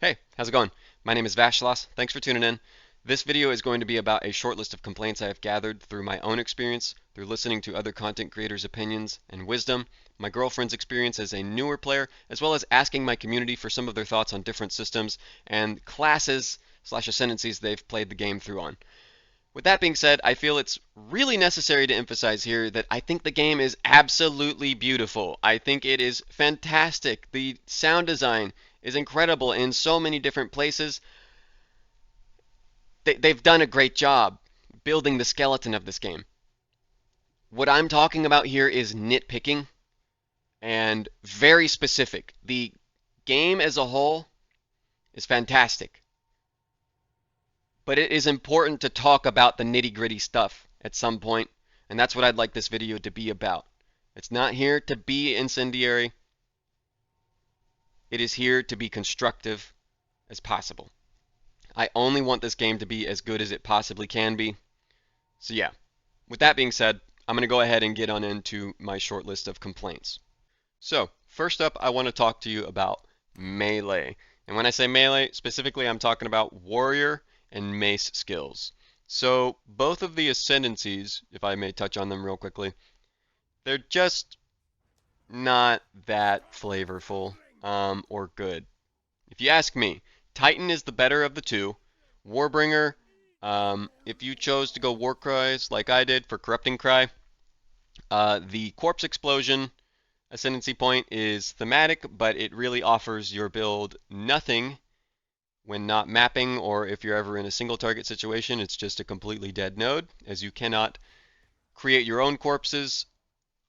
Hey, how's it going? My name is Vashlos. Thanks for tuning in. This video is going to be about a short list of complaints I have gathered through my own experience, through listening to other content creators' opinions and wisdom, my girlfriend's experience as a newer player, as well as asking my community for some of their thoughts on different systems and classes / ascendancies they've played the game through on. With that being said, I feel it's really necessary to emphasize here that I think the game is absolutely beautiful. I think it is fantastic. The sound design is incredible in so many different places. They've done a great job building the skeleton of this game. What I'm talking about here is nitpicking and very specific. The game as a whole is fantastic. But it is important to talk about the nitty-gritty stuff at some point, and that's what I'd like this video to be about. It's not here to be incendiary. It is here to be constructive as possible. I only want this game to be as good as it possibly can be. So yeah, with that being said, I'm going to go ahead and get on into my short list of complaints. So first up, I want to talk to you about melee. And when I say melee, specifically I'm talking about warrior and mace skills. So both of the ascendancies, if I may touch on them real quickly, they're just not that flavorful or good. If you ask me, Titan is the better of the two. Warbringer, if you chose to go war cries like I did for Corrupting Cry, the Corpse Explosion ascendancy point is thematic, but it really offers your build nothing when not mapping, or if you're ever in a single target situation, it's just a completely dead node, as you cannot create your own corpses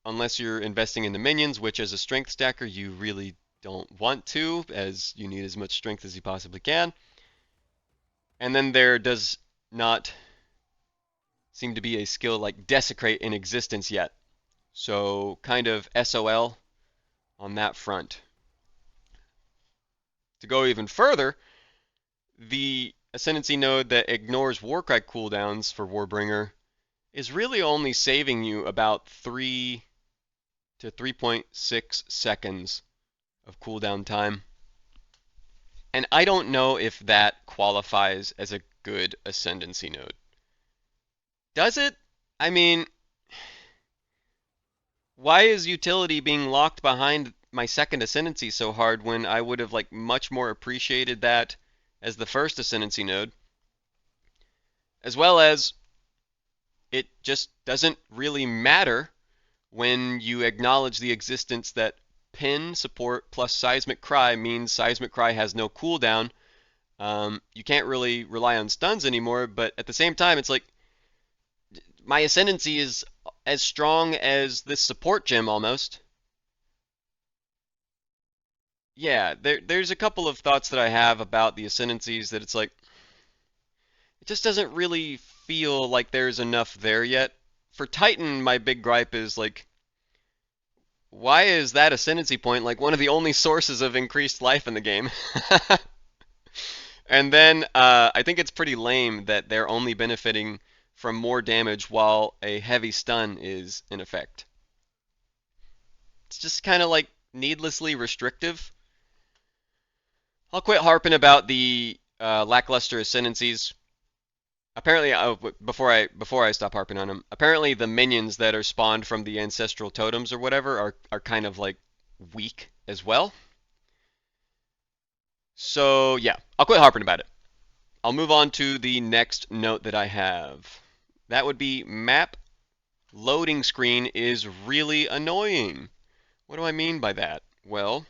unless you're investing in the minions, which as a strength stacker you really don't want to, as you need as much strength as you possibly can. And then there does not seem to be a skill like Desecrate in existence yet. So kind of SOL on that front. To go even further, the Ascendancy node that ignores Warcry cooldowns for Warbringer is really only saving you about 3 to 3.6 seconds of cooldown time. And I don't know if that qualifies as a good Ascendancy node. Does it? I mean, why is utility being locked behind my second Ascendancy so hard when I would have much more appreciated that as the first Ascendancy node? As well as it just doesn't really matter when you acknowledge the existence that pin support plus Seismic Cry means Seismic Cry has no cooldown. You can't really rely on stuns anymore, but at the same time, it's like my Ascendancy is as strong as this support gem almost. Yeah, there's a couple of thoughts that I have about the Ascendancies that it's like, it just doesn't really feel like there's enough there yet. For Titan, my big gripe is like, why is that Ascendancy point like one of the only sources of increased life in the game? And then I think it's pretty lame that they're only benefiting from more damage while a heavy stun is in effect. It's just kind of like needlessly restrictive. I'll quit harping about the lackluster ascendancies. Apparently, before I stop harping on them, apparently the minions that are spawned from the ancestral totems or whatever are kind of like weak as well. So yeah, I'll quit harping about it. I'll move on to the next note that I have. That would be map loading screen is really annoying. What do I mean by that? Well,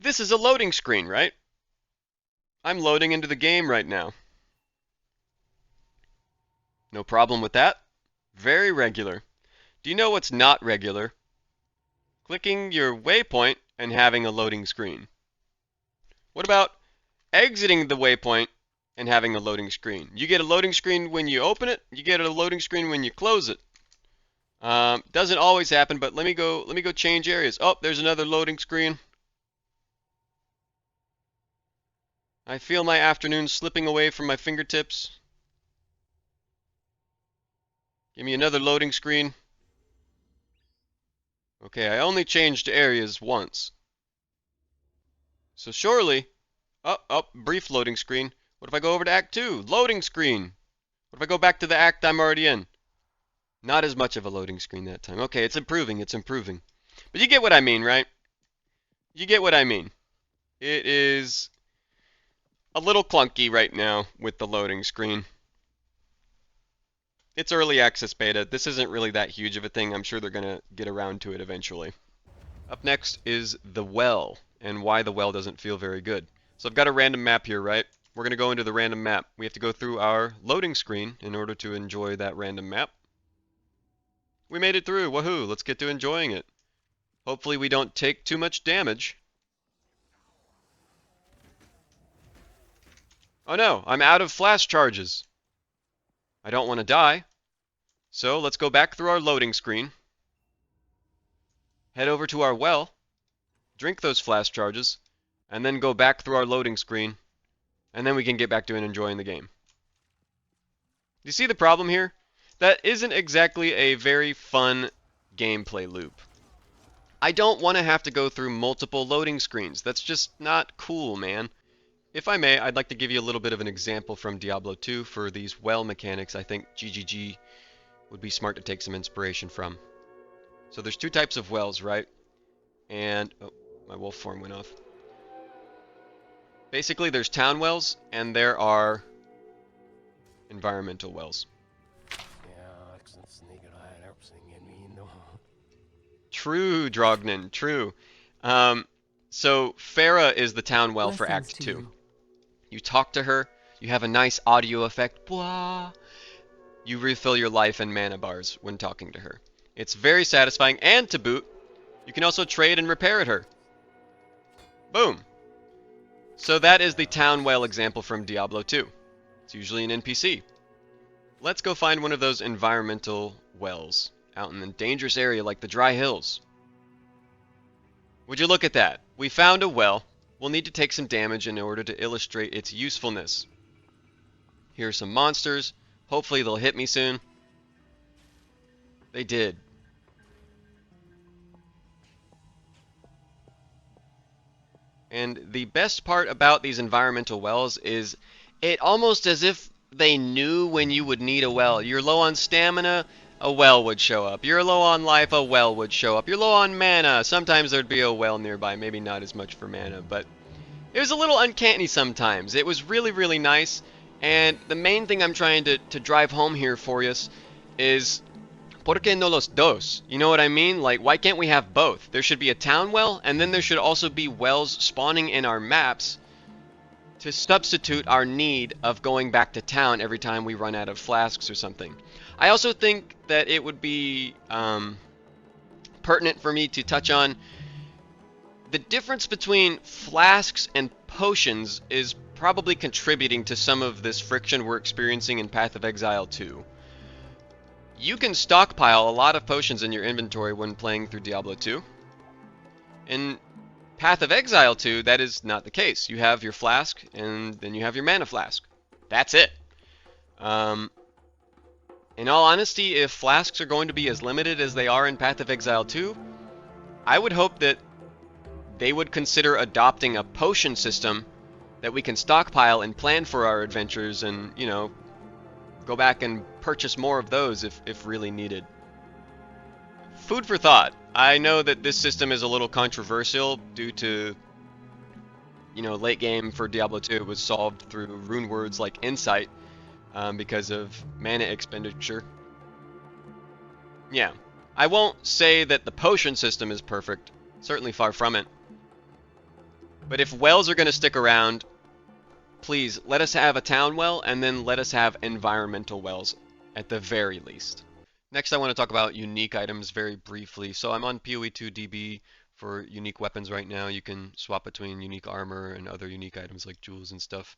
this is a loading screen, right? I'm loading into the game right now. No problem with that. Very regular. Do you know what's not regular? Clicking your waypoint and having a loading screen. What about exiting the waypoint and having a loading screen? You get a loading screen when you open it. You get a loading screen when you close it. Doesn't always happen, but let me go change areas. Oh, there's another loading screen. I feel my afternoon slipping away from my fingertips. Give me another loading screen. Okay, I only changed areas once. So surely, brief loading screen. What if I go over to Act 2? Loading screen. What if I go back to the act I'm already in? Not as much of a loading screen that time. Okay, it's improving, it's improving. But you get what I mean, right? You get what I mean. It is a little clunky right now with the loading screen. It's early access beta. This isn't really that huge of a thing. I'm sure they're going to get around to it eventually. Up next is the well, and why the well doesn't feel very good. So I've got a random map here, right? We're going to go into the random map. We have to go through our loading screen in order to enjoy that random map. We made it through. Woohoo! Let's get to enjoying it. Hopefully we don't take too much damage. Oh no, I'm out of flash charges. I don't want to die. So let's go back through our loading screen. Head over to our well. Drink those flash charges. And then go back through our loading screen. And then we can get back to enjoying the game. You see the problem here? That isn't exactly a very fun gameplay loop. I don't want to have to go through multiple loading screens. That's just not cool, man. If I may, I'd like to give you a little bit of an example from Diablo 2 for these well mechanics. I think GGG would be smart to take some inspiration from. So there's two types of wells, right? And, oh, my wolf form went off. Basically, there's town wells, and there are environmental wells. True, Drognin, true. So Farah is the town well for Act 2. You talk to her, you have a nice audio effect, blah. You refill your life and mana bars when talking to her. It's very satisfying, and to boot, you can also trade and repair at her. Boom. So that is the town well example from Diablo 2. It's usually an NPC. Let's go find one of those environmental wells out in a dangerous area like the dry hills. Would you look at that? We found a well. We'll need to take some damage in order to illustrate its usefulness. Here are some monsters. Hopefully they'll hit me soon. They did. And the best part about these environmental wells is it almost as if they knew when you would need a well. You're low on stamina, a well would show up. You're low on life, a well would show up. You're low on mana. Sometimes there'd be a well nearby. Maybe not as much for mana, but it was a little uncanny sometimes. It was really, really nice. And the main thing I'm trying to drive home here for you is ¿por qué no los dos? You know what I mean? Like, why can't we have both? There should be a town well, and then there should also be wells spawning in our maps to substitute our need of going back to town every time we run out of flasks or something. I also think that it would be pertinent for me to touch on the difference between flasks and potions is probably contributing to some of this friction we're experiencing in Path of Exile 2. You can stockpile a lot of potions in your inventory when playing through Diablo 2. In Path of Exile 2, that is not the case. You have your flask, and then you have your mana flask. That's it. In all honesty, if flasks are going to be as limited as they are in Path of Exile 2, I would hope that they would consider adopting a potion system that we can stockpile and plan for our adventures and, you know, go back and purchase more of those if really needed. Food for thought. I know that this system is a little controversial due to, you know, late game for Diablo 2 was solved through rune words like Insight because of mana expenditure. Yeah. I won't say that the potion system is perfect. Certainly far from it. But if wells are going to stick around, please let us have a town well and then let us have environmental wells at the very least. Next I want to talk about unique items very briefly. So I'm on POE2 DB for unique weapons right now. You can swap between unique armor and other unique items like jewels and stuff,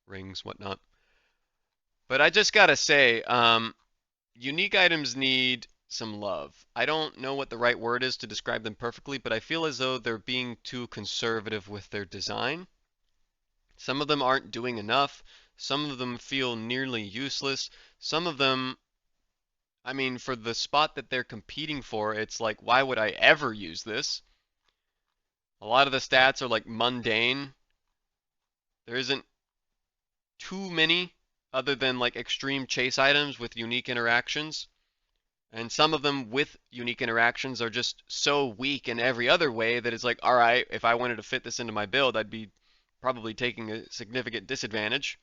rings, whatnot. But I just gotta say, unique items need some love. I don't know what the right word is to describe them perfectly, but I feel as though they're being too conservative with their design. Some of them aren't doing enough. Some of them feel nearly useless. Some of them, I mean, for the spot that they're competing for, it's like, why would I ever use this? A lot of the stats are like mundane. There isn't too many other than like extreme chase items with unique interactions. And some of them with unique interactions are just so weak in every other way that it's like, all right, if I wanted to fit this into my build, I'd be probably taking a significant disadvantage.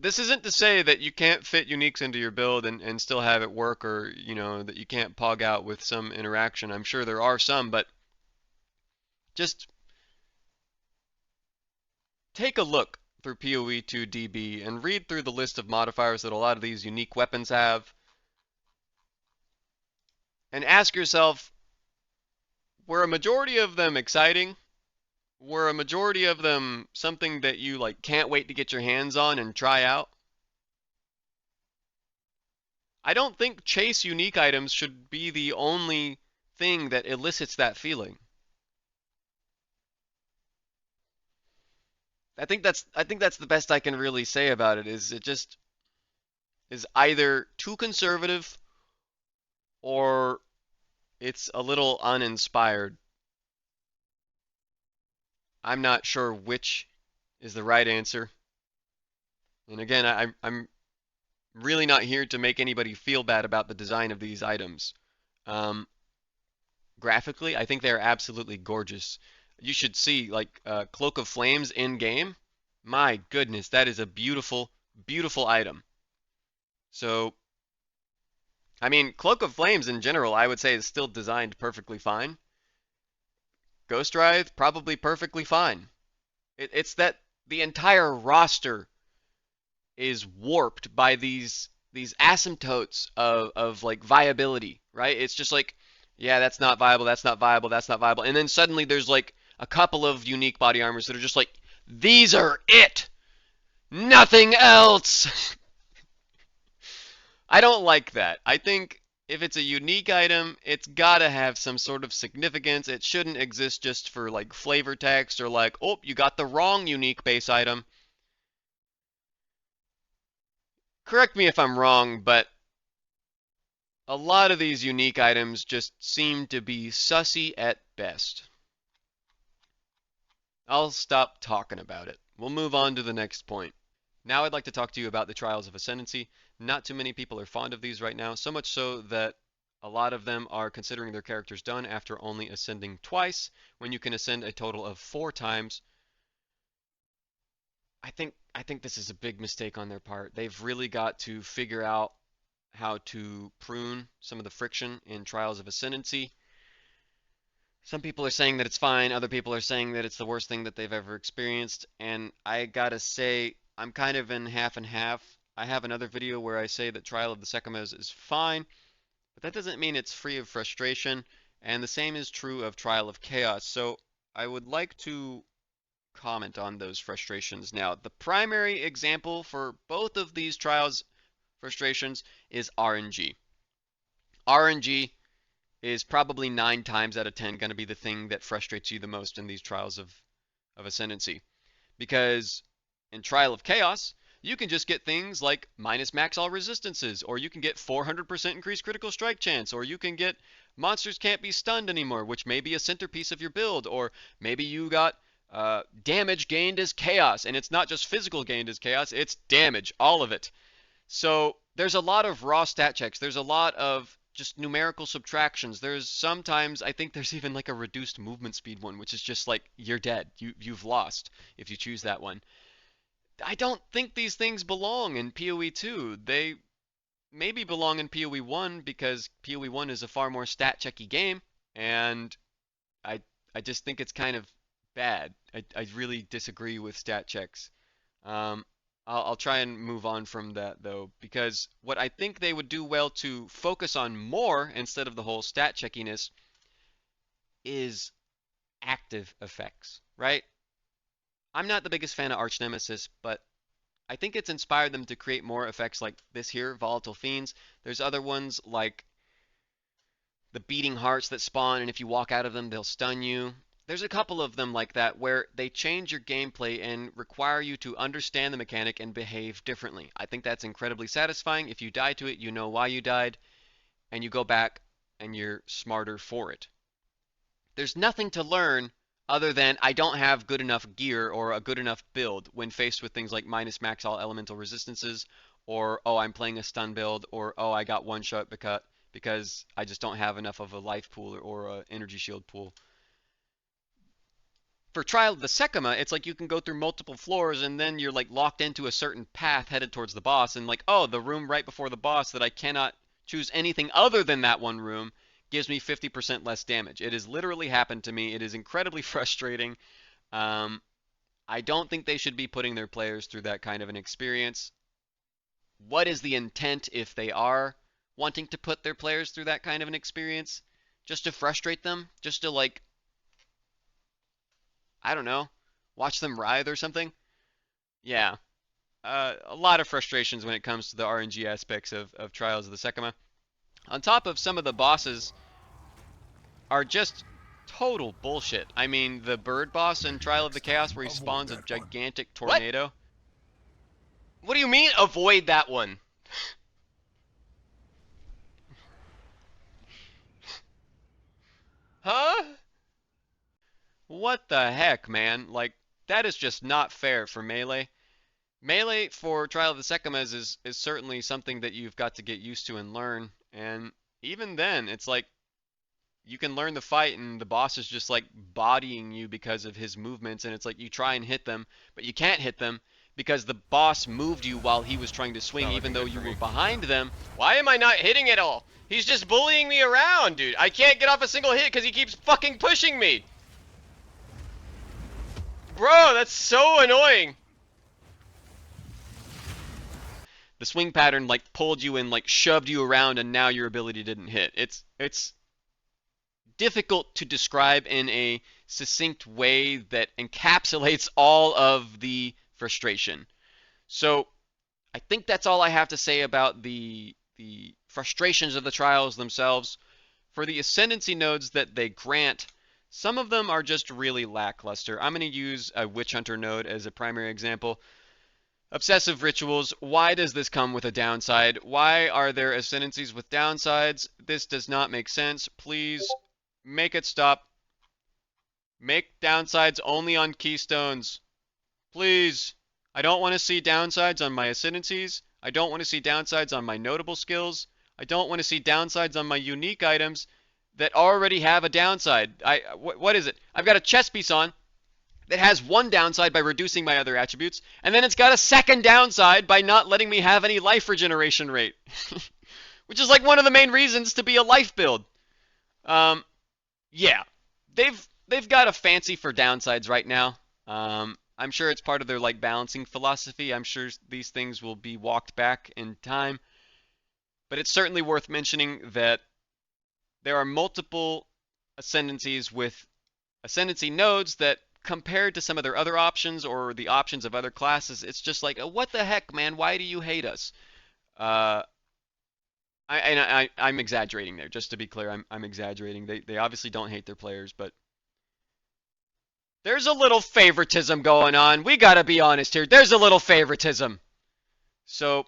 This isn't to say that you can't fit uniques into your build and still have it work, or, you know, that you can't pog out with some interaction. I'm sure there are some, but just take a look through PoE2 DB and read through the list of modifiers that a lot of these unique weapons have, and ask yourself, were a majority of them exciting? Were a majority of them something that you like can't wait to get your hands on and try out? I don't think chase unique items should be the only thing that elicits that feeling. I think that's the best I can really say about it. Is it just is either too conservative or it's a little uninspired. I'm not sure which is the right answer. And again, I'm really not here to make anybody feel bad about the design of these items. Um, Graphically, I think they're absolutely gorgeous. You should see like Cloak of Flames in game. My goodness, that is a beautiful, beautiful item. So, I mean, Cloak of Flames in general, I would say is still designed perfectly fine. Ghost Wraith, probably perfectly fine. It's that the entire roster is warped by these asymptotes of like viability, right? It's just like, yeah, that's not viable, that's not viable, that's not viable. And then suddenly there's like a couple of unique body armors that are just like, these are it. Nothing else. I don't like that. I think if it's a unique item, it's gotta have some sort of significance. It shouldn't exist just for like flavor text or like, oh, you got the wrong unique base item. Correct me if I'm wrong, but a lot of these unique items just seem to be sussy at best. I'll stop talking about it. We'll move on to the next point. Now I'd like to talk to you about the Trials of Ascendancy. Not too many people are fond of these right now, so much so that a lot of them are considering their characters done after only ascending twice, when you can ascend a total of 4 times. I think this is a big mistake on their part. They've really got to figure out how to prune some of the friction in Trials of Ascendancy. Some people are saying that it's fine, other people are saying that it's the worst thing that they've ever experienced, and I gotta say, I'm kind of in half and half. I have another video where I say that Trial of the Sekhmet is fine, but that doesn't mean it's free of frustration, and the same is true of Trial of Chaos. So I would like to comment on those frustrations. Now, the primary example for both of these trials frustrations is RNG. RNG is probably 9 times out of 10 going to be the thing that frustrates you the most in these trials of Ascendancy. Because in Trial of Chaos, you can just get things like minus max all resistances, or you can get 400% increased critical strike chance, or you can get monsters can't be stunned anymore, which may be a centerpiece of your build, or maybe you got damage gained as chaos, and it's not just physical gained as chaos, it's damage, all of it. So there's a lot of raw stat checks. There's a lot of just numerical subtractions. There's sometimes I think there's even like a reduced movement speed one, which is just like you're dead. You've lost if you choose that one. I don't think these things belong in PoE 2. They maybe belong in PoE 1 because PoE 1 is a far more stat checky game, and I I just think it's kind of bad. I really disagree with stat checks. Um, I'll try and move on from that though, because what I think they would do well to focus on more instead of the whole stat checkiness is active effects, right? I'm not the biggest fan of Arch Nemesis, but I think it's inspired them to create more effects like this here, Volatile Fiends. There's other ones like the beating hearts that spawn, and if you walk out of them, they'll stun you. There's a couple of them like that where they change your gameplay and require you to understand the mechanic and behave differently. I think that's incredibly satisfying. If you die to it, you know why you died, and you go back and you're smarter for it. there's nothing to learn other than I don't have good enough gear or a good enough build when faced with things like minus max all elemental resistances, or oh, I'm playing a stun build, or oh, I got one shot because I just don't have enough of a life pool or a energy shield pool. For Trial of the Secama, it's like you can go through multiple floors and then you're like locked into a certain path headed towards the boss, and like, oh, the room right before the boss that I cannot choose anything other than that one room gives me 50% less damage. It has literally happened to me. It is incredibly frustrating. I don't think they should be putting their players through that kind of an experience. What is the intent if they are wanting to put their players through that kind of an experience? Just to frustrate them? Just to like, I don't know, watch them writhe or something? Yeah. A lot of frustrations when it comes to the RNG aspects of Trials of the Secama. On top of some of the bosses are just total bullshit. I mean, the bird boss in Trial of the Chaos where he spawns a gigantic tornado. What do you mean avoid that one? Huh? What the heck, man? Like, that is just not fair for Melee. Melee for Trial of the Secamas is certainly something that you've got to get used to and learn. And even then, it's like you can learn the fight and the boss is just like bodying you because of his movements, and it's like you try and hit them, but you can't hit them because the boss moved you while he was trying to swing, even though you were behind them. Why am I not hitting it all? He's just bullying me around, dude. I can't get off a single hit because he keeps fucking pushing me. Bro, that's so annoying. The swing pattern like pulled you and like shoved you around, and now your ability didn't hit. It's difficult to describe in a succinct way that encapsulates all of the frustration. So I think that's all I have to say about the frustrations of the trials themselves. For the ascendancy nodes that they grant, some of them are just really lackluster. I'm going to use a Witch Hunter node as a primary example. Obsessive Rituals, why does this come with a downside? Why are there ascendancies with downsides? This does not make sense. Please make it stop. Make downsides only on keystones. Please. I don't want to see downsides on my ascendancies. I don't want to see downsides on my notable skills. I don't want to see downsides on my unique items that already have a downside. What is it? I've got a chest piece on that has one downside by reducing my other attributes, and then it's got a second downside by not letting me have any life regeneration rate. Which is like one of the main reasons to be a life build. Yeah. They've got a fancy for downsides right now. I'm sure it's part of their like balancing philosophy. I'm sure these things will be walked back in time. But it's certainly worth mentioning that there are multiple ascendancies with ascendancy nodes that, compared to some of their other options or the options of other classes, it's just like, what the heck, man? Why do you hate us? I'm exaggerating there. Just to be clear, I'm exaggerating. They obviously don't hate their players, but there's a little favoritism going on. We gotta be honest here. There's a little favoritism. So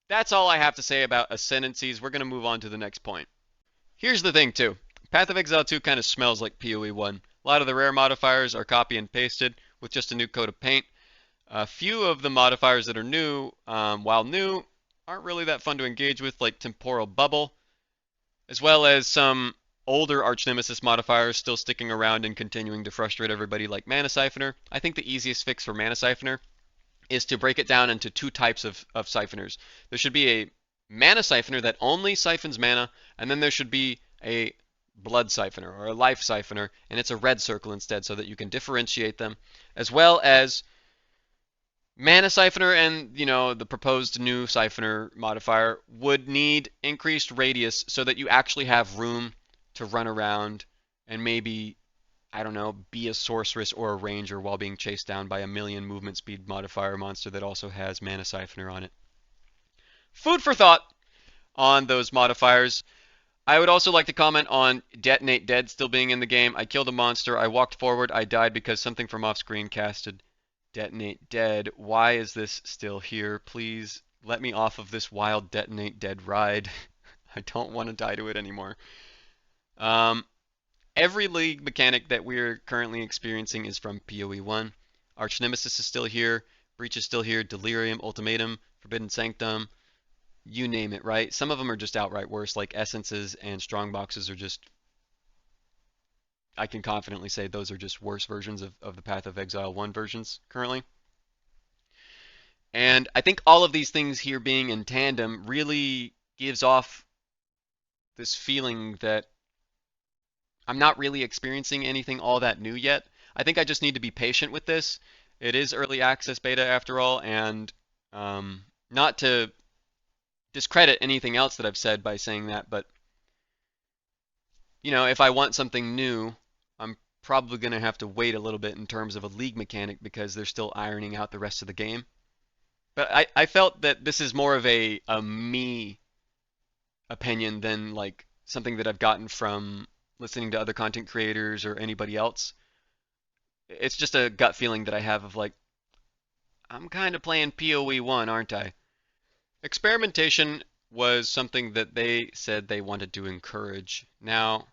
that's all I have to say about ascendancies. We're gonna move on to the next point. Here's the thing too. Path of Exile 2 kind of smells like POE1. A lot of the rare modifiers are copy and pasted with just a new coat of paint. A few of the modifiers that are new, while new, aren't really that fun to engage with, like Temporal Bubble, as well as some older Arch Nemesis modifiers still sticking around and continuing to frustrate everybody, like Mana Siphoner. I think the easiest fix for Mana Siphoner is to break it down into two types of siphoners. There should be a Mana Siphoner that only siphons mana, and then there should be a Blood Siphoner or a Life Siphoner, and it's a red circle instead so that you can differentiate them, as well as Mana Siphoner and, the proposed new Siphoner modifier would need increased radius so that you actually have room to run around and maybe, I don't know, be a sorceress or a ranger while being chased down by a million movement speed modifier monster that also has Mana Siphoner on it. Food for thought on those modifiers. I would also like to comment on Detonate Dead still being in the game. I killed a monster, I walked forward, I died because something from off screen casted Detonate Dead. Why is this still here? Please let me off of this wild Detonate Dead ride. I don't want to die to it anymore. every league mechanic that we're currently experiencing is from PoE1. Arch Nemesis is still here, Breach is still here, Delirium, Ultimatum, Forbidden Sanctum, you name it, right? Some of them are just outright worse, like Essences and Strongboxes are just, I can confidently say those are just worse versions of the Path of Exile 1 versions currently. And I think all of these things here being in tandem really gives off this feeling that I'm not really experiencing anything all that new yet. I think I just need to be patient with this. It is early access beta after all, and not to discredit anything else that I've said by saying that, but you know, if I want something new, I'm probably going to have to wait a little bit in terms of a league mechanic because they're still ironing out the rest of the game. But I felt that this is more of a me opinion than like something that I've gotten from listening to other content creators or anybody else. It's just a gut feeling that I have of like, I'm kind of playing PoE1, aren't I? Experimentation was something that they said they wanted to encourage. Now,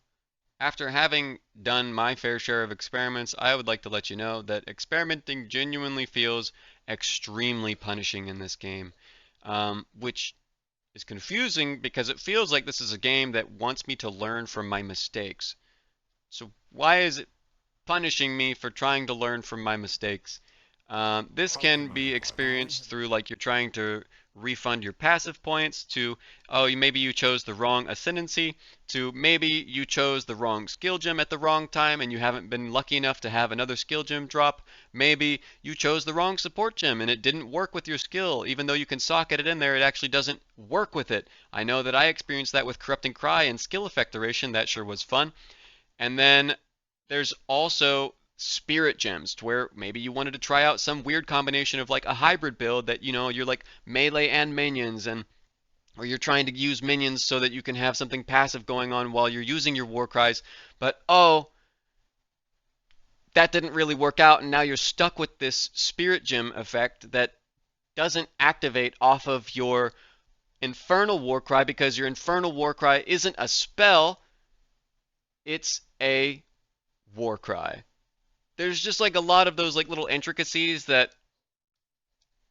after having done my fair share of experiments, I would like to let you know that experimenting genuinely feels extremely punishing in this game, which is confusing because it feels like this is a game that wants me to learn from my mistakes. So why is it punishing me for trying to learn from my mistakes? This can be experienced through like you're trying to refund your passive points to, oh, maybe you chose the wrong ascendancy, to maybe you chose the wrong skill gem at the wrong time and you haven't been lucky enough to have another skill gem drop. Maybe you chose the wrong support gem and it didn't work with your skill. Even though you can socket it in there, it actually doesn't work with it. I know that I experienced that with Corrupting Cry and skill effect duration. That sure was fun. And then there's also spirit gems to where maybe you wanted to try out some weird combination of like a hybrid build that, you know, you're like melee and minions, and or you're trying to use minions so that you can have something passive going on while you're using your war cries, but oh, that didn't really work out and now you're stuck with this spirit gem effect that doesn't activate off of your infernal war cry because your infernal war cry isn't a spell, it's a war cry. There's just like a lot of those like little intricacies that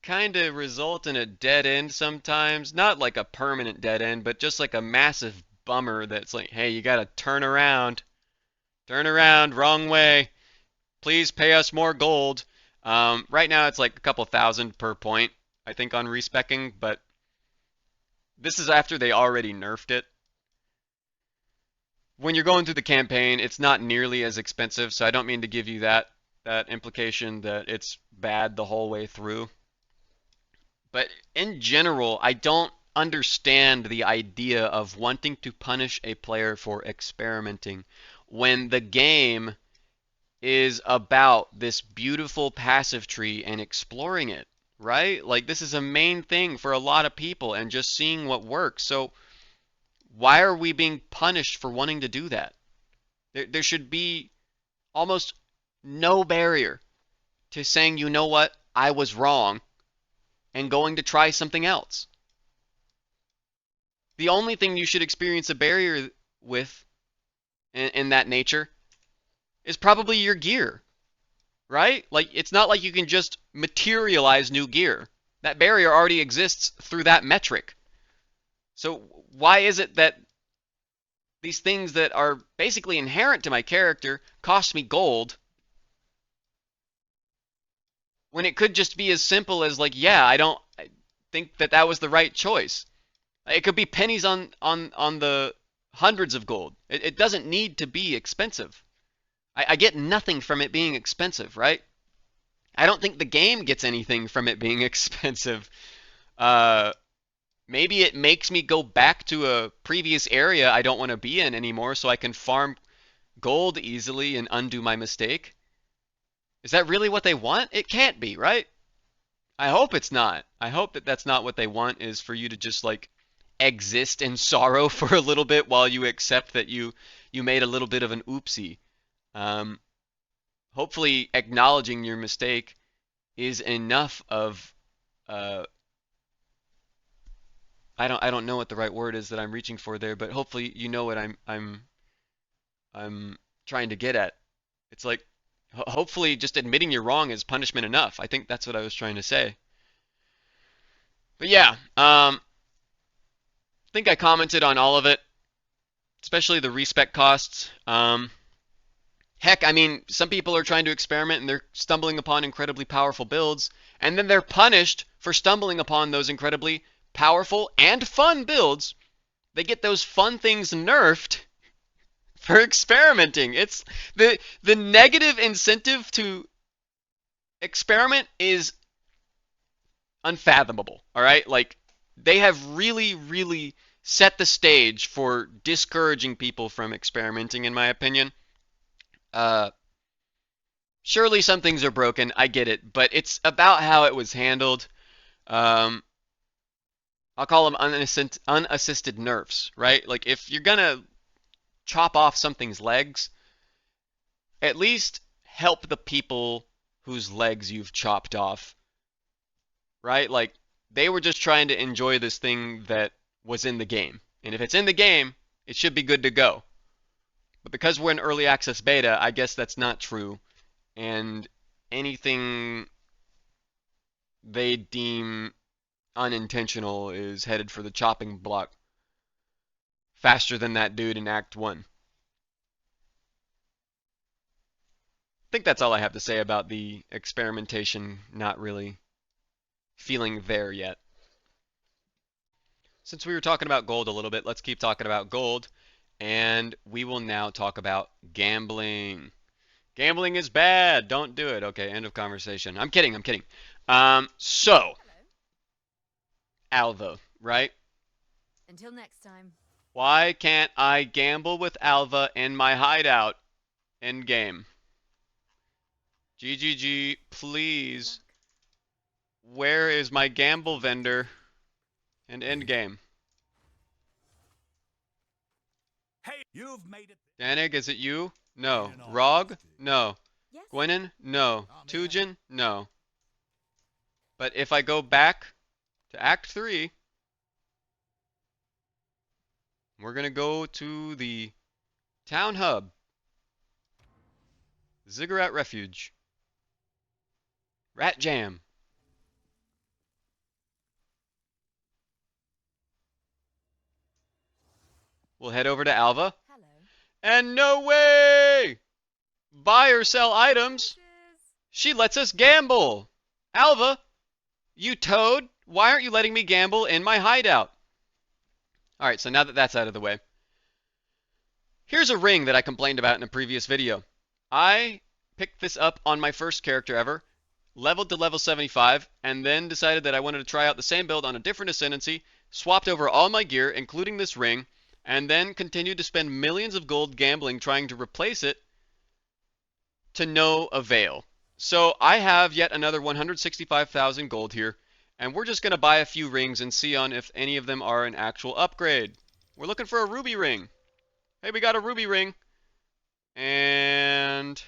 kind of result in a dead end sometimes. Not like a permanent dead end, but just like a massive bummer that's like, hey, you gotta turn around. Turn around, wrong way. Please pay us more gold. Right now it's like a couple thousand per point, I think, on respecking, but this is after they already nerfed it. When you're going through the campaign, it's not nearly as expensive, so I don't mean to give you that implication that it's bad the whole way through. But in general, I don't understand the idea of wanting to punish a player for experimenting when the game is about this beautiful passive tree and exploring it, right? Like this is a main thing for a lot of people and just seeing what works. So why are we being punished for wanting to do that? There should be almost no barrier to saying, you know what, I was wrong, and going to try something else. The only thing you should experience a barrier with in that nature is probably your gear, right? Like, it's not like you can just materialize new gear. That barrier already exists through that metric. So why is it that these things that are basically inherent to my character cost me gold when it could just be as simple as like, yeah, I think that that was the right choice. It could be pennies on the hundreds of gold. It doesn't need to be expensive. I get nothing from it being expensive, right? I don't think the game gets anything from it being expensive. Maybe it makes me go back to a previous area I don't want to be in anymore so I can farm gold easily and undo my mistake. Is that really what they want? It can't be, right? I hope it's not. I hope that that's not what they want, is for you to just like exist in sorrow for a little bit while you accept that you made a little bit of an oopsie. Um, Hopefully acknowledging your mistake is enough of I don't know what the right word is that I'm reaching for there, but hopefully you know what I'm trying to get at. It's like, hopefully just admitting you're wrong is punishment enough. I think that's what I was trying to say. But yeah, I think I commented on all of it, especially the respec costs. Heck, I mean, some people are trying to experiment and they're stumbling upon incredibly powerful builds, and then they're punished for stumbling upon those incredibly powerful and fun builds. They get those fun things nerfed for experimenting. It's the negative incentive to experiment is unfathomable. All right, like they have really set the stage for discouraging people from experimenting, in my opinion. Uh, Surely some things are broken. I get it, but it's about how it was handled. Um, I'll call them unassisted nerfs, right? Like if you're gonna chop off something's legs, at least help the people whose legs you've chopped off, right? Like they were just trying to enjoy this thing that was in the game. And if it's in the game, it should be good to go. But because we're in early access beta, I guess that's not true. And anything they deem unintentional is headed for the chopping block faster than that dude in Act 1. I think that's all I have to say about the experimentation not really feeling there yet. Since we were talking about gold a little bit, let's keep talking about gold, and we will now talk about gambling. Gambling is bad. Don't do it. Okay, end of conversation. I'm kidding. I'm kidding. So, Alva, right? Until next time. Why can't I gamble with Alva in my hideout in game? GGG, please. Where is my gamble vendor in end game? Hey, you've made it. Danig, is it you? No. Rog? No. Yes. Gwenin? No. Tujin? No. But if I go back to Act 3, we're going to go to the town hub, Ziggurat Refuge, Rat Jam. We'll head over to Alva. Hello. And no way! Buy or sell items. She lets us gamble. Alva, you toad, why aren't you letting me gamble in my hideout? Alright, so now that that's out of the way, here's a ring that I complained about in a previous video. I picked this up on my first character ever, leveled to level 75, and then decided that I wanted to try out the same build on a different Ascendancy, swapped over all my gear, including this ring, and then continued to spend millions of gold gambling trying to replace it to no avail. So I have yet another 165,000 gold here, and we're just going to buy a few rings and see on if any of them are an actual upgrade. We're looking for a ruby ring. Hey, we got a ruby ring. And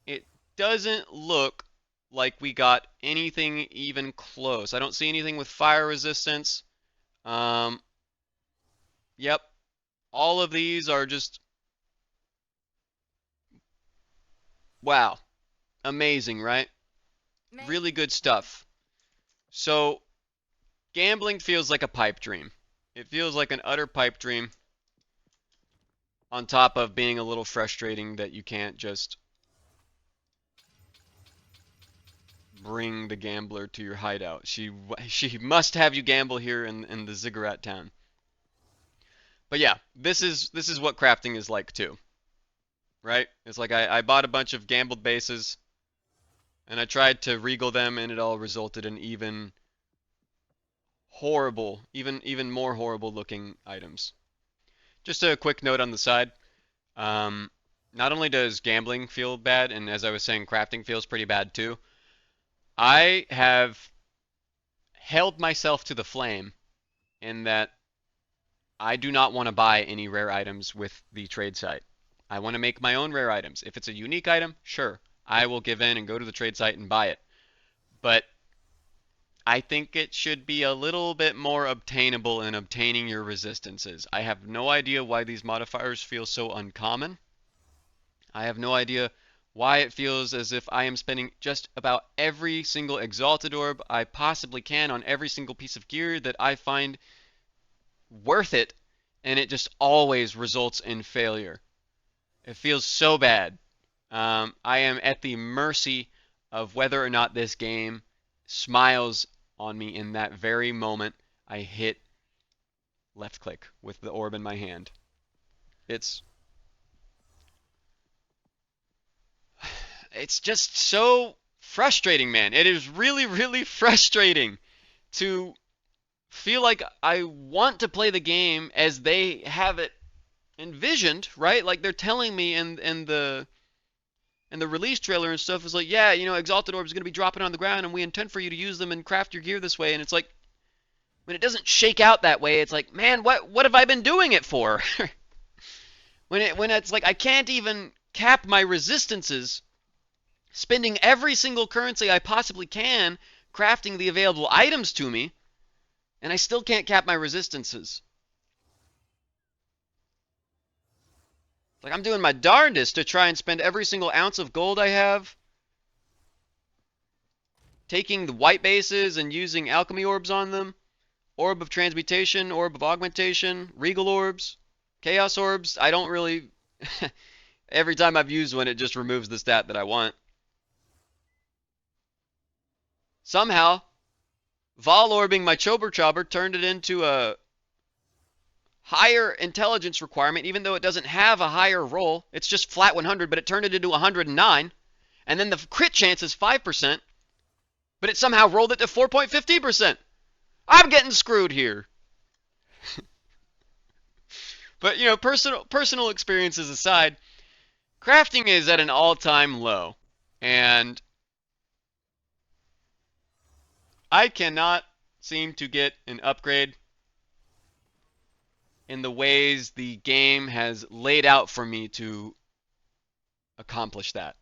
it doesn't look like we got anything even close. I don't see anything with fire resistance. Yep. All of these are just... wow. Amazing, right? Really good stuff. So, gambling feels like a pipe dream. It feels like an utter pipe dream, on top of being a little frustrating that you can't just bring the gambler to your hideout. She must have you gamble here in the Ziggurat town. But yeah, this is what crafting is like too. Right? It's like I bought a bunch of gambled bases, and I tried to regal them, and it all resulted in even horrible, even more horrible looking items. Just a quick note on the side. Not only does gambling feel bad, and as I was saying, crafting feels pretty bad too, I have held myself to the flame in that I do not want to buy any rare items with the trade site. I want to make my own rare items. If it's a unique item, sure, I will give in and go to the trade site and buy it. But I think it should be a little bit more obtainable in obtaining your resistances. I have no idea why these modifiers feel so uncommon. I have no idea why it feels as if I am spending just about every single Exalted Orb I possibly can on every single piece of gear that I find worth it, and it just always results in failure. It feels so bad. I am at the mercy of whether or not this game smiles on me in that very moment I hit left click with the orb in my hand. It's just so frustrating, man. It is really, really frustrating to feel like I want to play the game as they have it envisioned, right? Like they're telling me in the release trailer and stuff is like, yeah, you know, Exalted Orbs are going to be dropping on the ground and we intend for you to use them and craft your gear this way. And it's like, when it doesn't shake out that way, it's like, man, what have I been doing it for? when it's like I can't even cap my resistances, spending every single currency I possibly can, crafting the available items to me, and I still can't cap my resistances. Like I'm doing my darndest to try and spend every single ounce of gold I have, taking the white bases and using alchemy orbs on them, orb of transmutation, orb of augmentation, regal orbs, chaos orbs. I don't really every time I've used one it just removes the stat that I want. Somehow vol orbing my Chober Chobber turned it into a higher intelligence requirement, even though it doesn't have a higher roll. It's just flat 100, but it turned it into 109. And then the crit chance is 5%, but it somehow rolled it to 4.15%. I'm getting screwed here. But, you know, personal experiences aside, crafting is at an all-time low. And I cannot seem to get an upgrade in the ways the game has laid out for me to accomplish that.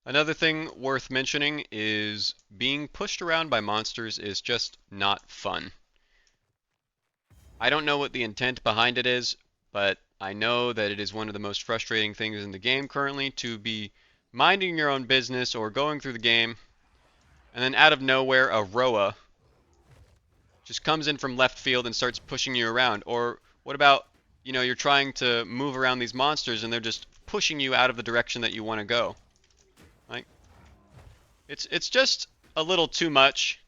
Another thing worth mentioning is being pushed around by monsters is just not fun. I don't know what the intent behind it is, but I know that it is one of the most frustrating things in the game currently to be minding your own business or going through the game, and then out of nowhere a Roa just comes in from left field and starts pushing you around. Or what about, you know, you're trying to move around these monsters and they're just pushing you out of the direction that you want to go. Like, it's just a little too much.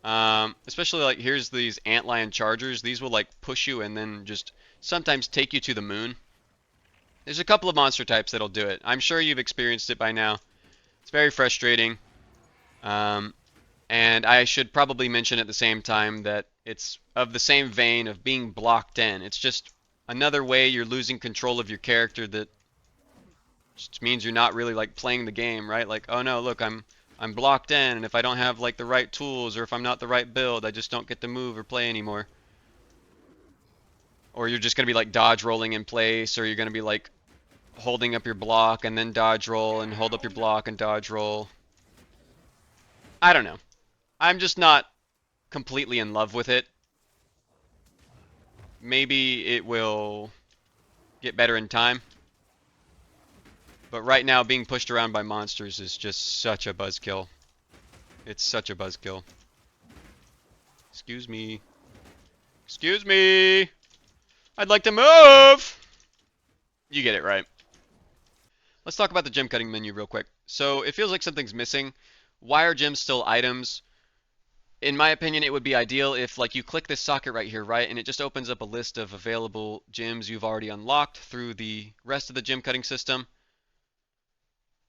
Especially like here's these antlion chargers. These will like push you and then just sometimes take you to the moon. There's a couple of monster types that'll do it. I'm sure you've experienced it by now. It's very frustrating. And I should probably mention at the same time that it's of the same vein of being blocked in. It's just another way you're losing control of your character that just means you're not really like playing the game, right? Like, oh no, look, I'm blocked in, and if I don't have like the right tools or if I'm not the right build, I just don't get to move or play anymore. Or you're just going to be like dodge rolling in place, or you're going to be like holding up your block and then dodge roll and hold up your block and dodge roll. I don't know. I'm just not completely in love with it. Maybe it will get better in time. But right now, being pushed around by monsters is just such a buzzkill. It's such a buzzkill. Excuse me. Excuse me! I'd like to move! You get it, right? Let's talk about the Gemcutting menu real quick. So, it feels like something's missing. Why are gems still items? In my opinion, it would be ideal if like you click this socket right here, right? And it just opens up a list of available gems you've already unlocked through the rest of the Gemcutting system.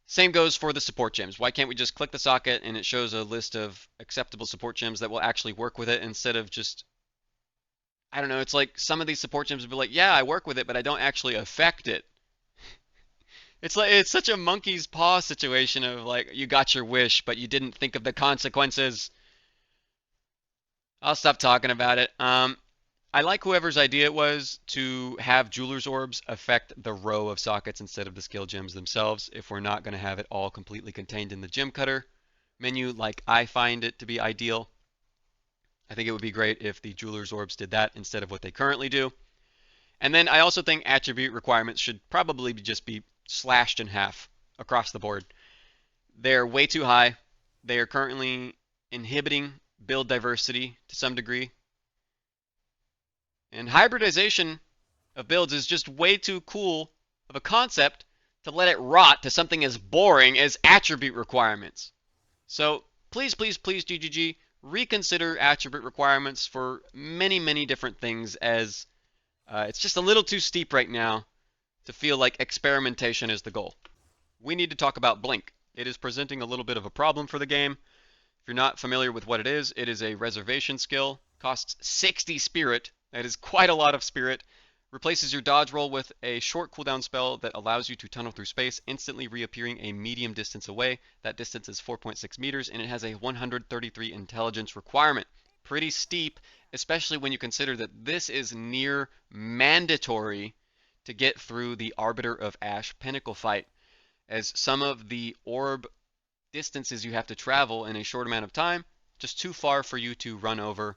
Same goes for the support gems. Why can't we just click the socket and it shows a list of acceptable support gems that will actually work with it instead of just, I don't know, it's like some of these support gems will be like, yeah, I work with it, but I don't actually affect it. It's like, it's such a monkey's paw situation of like, you got your wish, but you didn't think of the consequences. I'll stop talking about it. I like whoever's idea it was to have Jeweler's Orbs affect the row of sockets instead of the skill gems themselves, if we're not going to have it all completely contained in the Gem Cutter menu like I find it to be ideal. I think it would be great if the Jeweler's Orbs did that instead of what they currently do. And then I also think attribute requirements should probably just be slashed in half across the board. They're way too high. They are currently inhibiting build diversity to some degree. And hybridization of builds is just way too cool of a concept to let it rot to something as boring as attribute requirements. So please, please, please, GGG, reconsider attribute requirements for many, many different things, as it's just a little too steep right now to feel like experimentation is the goal. We need to talk about Blink. It is presenting a little bit of a problem for the game. If you're not familiar with what it is a reservation skill, costs 60 spirit. That is quite a lot of spirit. Replaces your dodge roll with a short cooldown spell that allows you to tunnel through space, instantly reappearing a medium distance away. That distance is 4.6 meters, and it has a 133 intelligence requirement. Pretty steep, especially when you consider that this is near mandatory to get through the Arbiter of Ash Pinnacle fight, as some of the orb distances you have to travel in a short amount of time, just too far for you to run over,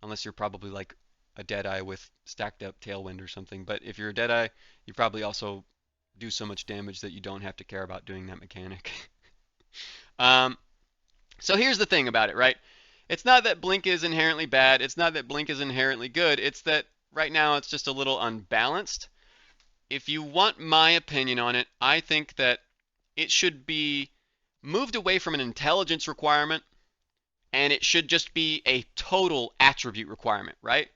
unless you're probably like a Deadeye with stacked up Tailwind or something. But if you're a Deadeye, you probably also do so much damage that you don't have to care about doing that mechanic. So here's the thing about it, right? It's not that Blink is inherently bad. It's not that Blink is inherently good. It's that right now it's just a little unbalanced. If you want my opinion on it, I think that it should be moved away from an intelligence requirement, and it should just be a total attribute requirement, right?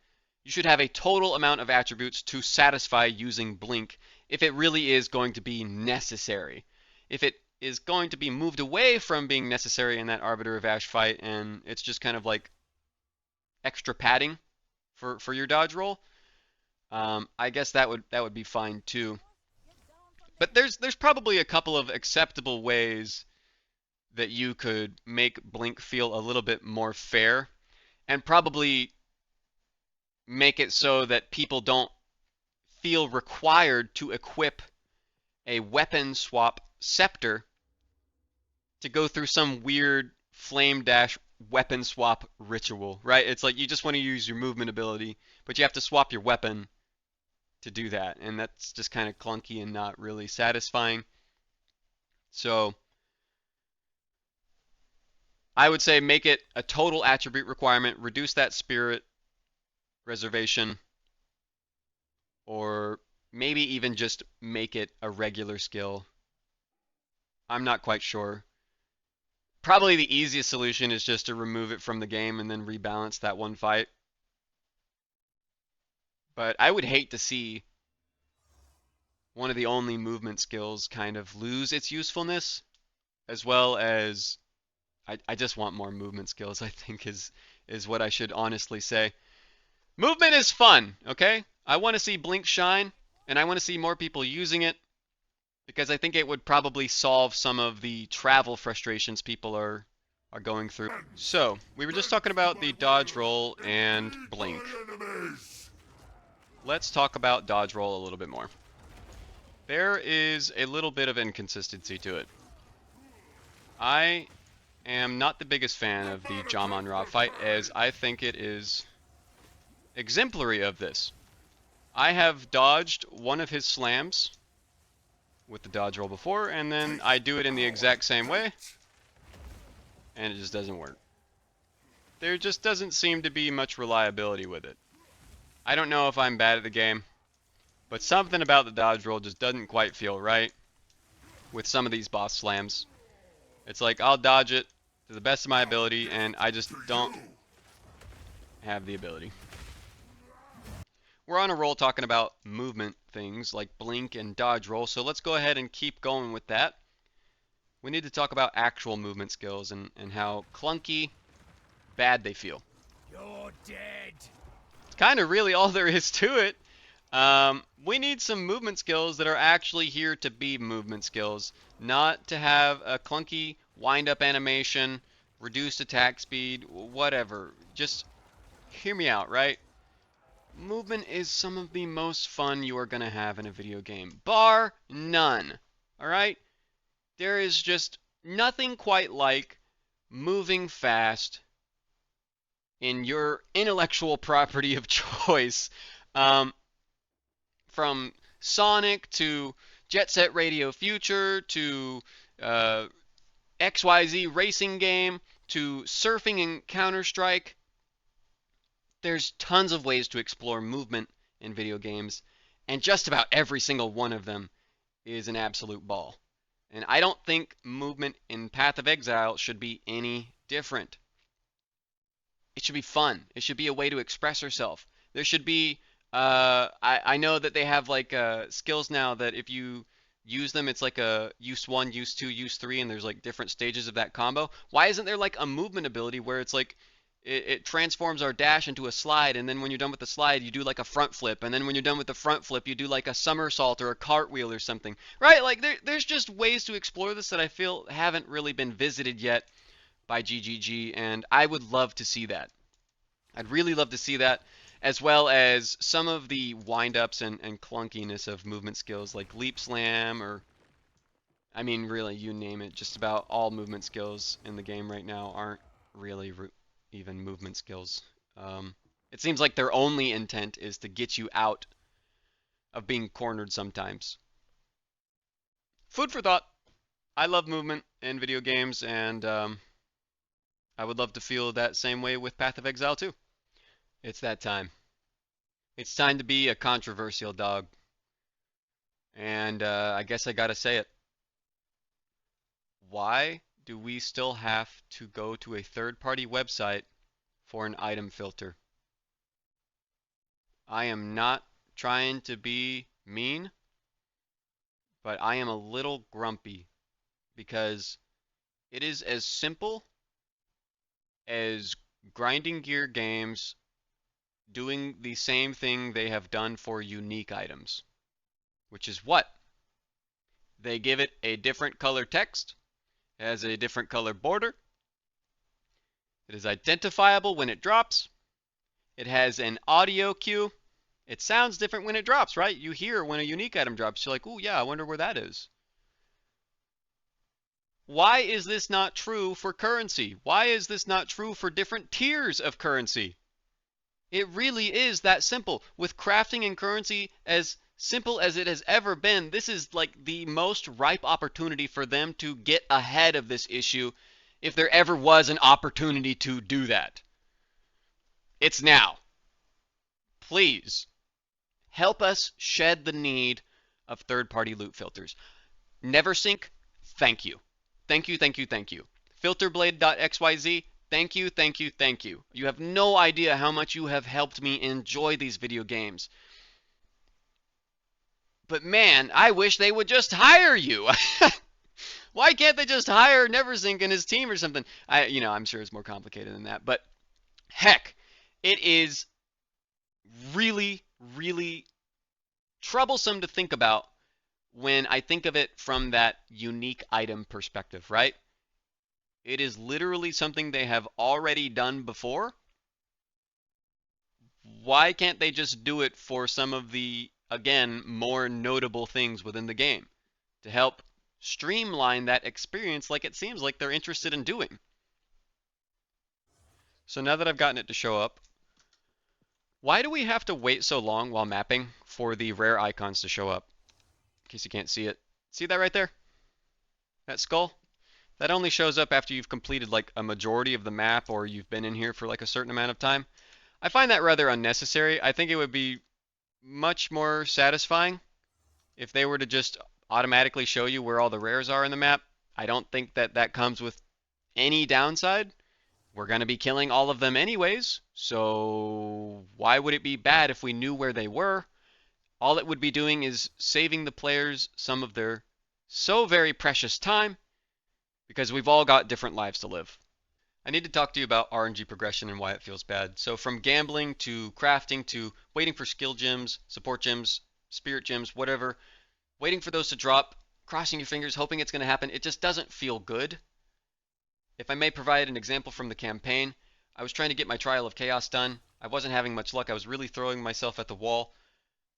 You should have a total amount of attributes to satisfy using Blink if it really is going to be necessary. If it is going to be moved away from being necessary in that Arbiter of Ash fight, and it's just kind of like extra padding for your dodge roll, I guess that would be fine too. But there's probably a couple of acceptable ways that you could make Blink feel a little bit more fair, and probably make it so that people don't feel required to equip a weapon swap scepter to go through some weird flame dash weapon swap ritual, right? It's like you just want to use your movement ability, but you have to swap your weapon to do that, and that's just kind of clunky and not really satisfying. So I would say make it a total attribute requirement, reduce that spirit reservation, or maybe even just make it a regular skill. I'm not quite sure. Probably the easiest solution is just to remove it from the game and then rebalance that one fight. But I would hate to see one of the only movement skills kind of lose its usefulness, as well as I just want more movement skills, I think is what I should honestly say. Movement is fun, okay? I want to see Blink shine, and I want to see more people using it, because I think it would probably solve some of the travel frustrations people are going through. So, we were just talking about the dodge roll and Blink. Let's talk about dodge roll a little bit more. There is a little bit of inconsistency to it. I am not the biggest fan of the Jamon-Ra fight, as I think it is exemplary of this. I have dodged one of his slams with the dodge roll before, and then I do it in the exact same way, and it just doesn't work. There just doesn't seem to be much reliability with it. I don't know if I'm bad at the game, but something about the dodge roll just doesn't quite feel right with some of these boss slams. It's like I'll dodge it to the best of my ability, and I just don't have the ability. We're on a roll talking about movement things like Blink and dodge roll, so let's go ahead and keep going with that. We need to talk about actual movement skills and how clunky, bad they feel. You're dead. It's kind of really all there is to it. We need some movement skills that are actually here to be movement skills, not to have a clunky wind-up animation, reduced attack speed, whatever. Just hear me out, right? Movement is some of the most fun you are going to have in a video game, bar none. Alright? There is just nothing quite like moving fast in your intellectual property of choice. From Sonic to Jet Set Radio Future to XYZ racing game to surfing in Counter-Strike. There's tons of ways to explore movement in video games, and just about every single one of them is an absolute ball. And I don't think movement in Path of Exile should be any different. It should be fun. It should be a way to express yourself. There should be, I know that they have like skills now that if you use them, it's like a use 1, use 2, use 3, and there's like different stages of that combo. Why isn't there like a movement ability where it's like, it transforms our dash into a slide, and then when you're done with the slide, you do like a front flip, and then when you're done with the front flip, you do like a somersault or a cartwheel or something, right? Like there's just ways to explore this that I feel haven't really been visited yet by GGG, and I would love to see that. I'd really love to see that, as well as some of the wind-ups and clunkiness of movement skills like leap slam, or I mean really you name it, just about all movement skills in the game right now aren't really even movement skills. It seems like their only intent is to get you out of being cornered sometimes. Food for thought. I love movement in video games, and I would love to feel that same way with Path of Exile too. It's that time. It's time to be a controversial dog. And I guess I gotta say it. Why do we still have to go to a third-party website for an item filter? I am not trying to be mean, but I am a little grumpy because it is as simple as grinding gear games doing the same thing they have done for unique items, which is what? They give it a different color text, has a different color border. It is identifiable when it drops. It has an audio cue. It sounds different when it drops, right? You hear when a unique item drops. You're like, oh yeah, I wonder where that is. Why is this not true for currency? Why is this not true for different tiers of currency? It really is that simple. With crafting and currency as simple as it has ever been, this is like the most ripe opportunity for them to get ahead of this issue if there ever was an opportunity to do that. It's now. Please help us shed the need of third-party loot filters. Neversink, thank you. Thank you, thank you, thank you. Filterblade.xyz, thank you, thank you, thank you. You have no idea how much you have helped me enjoy these video games. But man, I wish they would just hire you. Why can't they just hire Neversink and his team or something? I'm sure it's more complicated than that. But heck, it is really, really troublesome to think about when I think of it from that unique item perspective, right? It is literally something they have already done before. Why can't they just do it for some of the, again, more notable things within the game to help streamline that experience like it seems like they're interested in doing? So now that I've gotten it to show up, why do we have to wait so long while mapping for the rare icons to show up? In case you can't see it. See that right there? That skull? That only shows up after you've completed like a majority of the map or you've been in here for like a certain amount of time. I find that rather unnecessary. I think it would be much more satisfying if they were to just automatically show you where all the rares are in the map. I don't think that that comes with any downside. We're going to be killing all of them anyways, so why would it be bad if we knew where they were? All it would be doing is saving the players some of their so very precious time, because we've all got different lives to live. I need to talk to you about RNG progression and why it feels bad. So from gambling to crafting to waiting for skill gems, support gems, spirit gems, whatever, waiting for those to drop, crossing your fingers, hoping it's going to happen, it just doesn't feel good. If I may provide an example from the campaign, I was trying to get my Trial of Chaos done. I wasn't having much luck. I was really throwing myself at the wall.